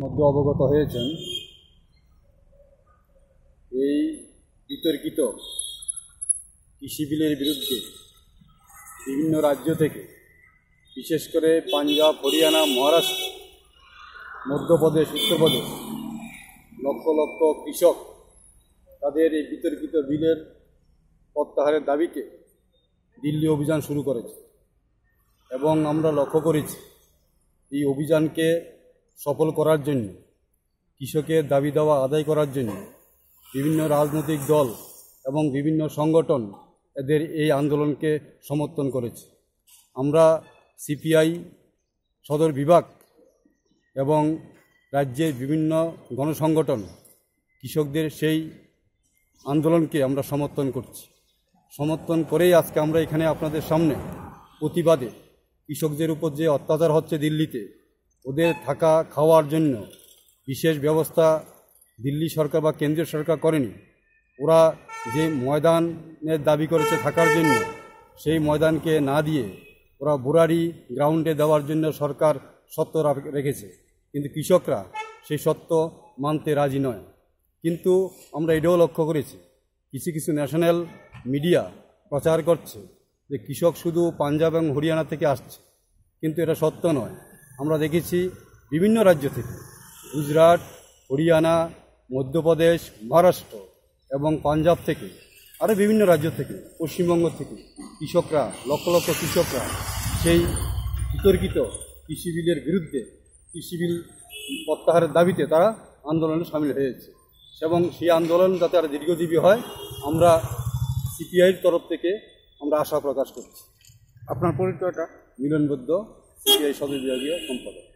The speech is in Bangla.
মধ্যে অবগত হয়েছেন এই বিতর্কিত কৃষি বিলের বিরুদ্ধে বিভিন্ন রাজ্য থেকে, বিশেষ করে পাঞ্জাব, হরিয়ানা, মহারাষ্ট্র, মধ্যপ্রদেশ, উত্তরপ্রদেশ লক্ষ লক্ষ কৃষক তাদের এই বিতর্কিত বিলের প্রত্যাহারের দাবিতে দিল্লি অভিযান শুরু করেছে। এবং আমরা লক্ষ্য করেছি এই অভিযানকে সফল করার জন্য, কৃষকের দাবি দাওয়া আদায় করার জন্য বিভিন্ন রাজনৈতিক দল এবং বিভিন্ন সংগঠন এদের এই আন্দোলনকে সমর্থন করেছে। আমরা সিপিআই সদর বিভাগ এবং রাজ্যের বিভিন্ন গণসংগঠন কৃষকদের সেই আন্দোলনকে আমরা সমর্থন করছি। সমর্থন করেই আজকে আমরা এখানে আপনাদের সামনে প্রতিবাদে কৃষকদের উপর যে অত্যাচার হচ্ছে দিল্লিতে, ওদের থাকা খাওয়ার জন্য বিশেষ ব্যবস্থা দিল্লি সরকার বা কেন্দ্রীয় সরকার করেনি। ওরা যে ময়দানের দাবি করেছে থাকার জন্য, সেই ময়দানকে না দিয়ে ওরা বুরারি গ্রাউন্ডে দেওয়ার জন্য সরকার শর্ত রেখেছে, কিন্তু কৃষকরা সেই শর্ত মানতে রাজি নয়। কিন্তু আমরা এটাও লক্ষ্য করেছি কিছু কিছু ন্যাশনাল মিডিয়া প্রচার করছে যে কৃষক শুধু পাঞ্জাব এবং হরিয়ানা থেকে আসছে, কিন্তু এটা সত্য নয়। আমরা দেখেছি বিভিন্ন রাজ্য থেকে, গুজরাট, হরিয়ানা, মধ্যপ্রদেশ, মহারাষ্ট্র এবং পাঞ্জাব থেকে, আরও বিভিন্ন রাজ্য থেকে, পশ্চিমবঙ্গ থেকে কৃষকরা, লক্ষ লক্ষ কৃষকরা সেই বিতর্কিত কৃষি বিলের বিরুদ্ধে, কৃষি বিল প্রত্যাহারের দাবিতে তারা আন্দোলনে সামিল হয়েছে। এবং সেই আন্দোলন যাতে আরও দীর্ঘজীবী হয়, আমরা সিপিআইয়ের তরফ থেকে আমরা আশা প্রকাশ করছি। আপনার পরিচয়টা? মিলন বৈদ্য, সিপিআই সদর বিভাগীয় সম্পাদক।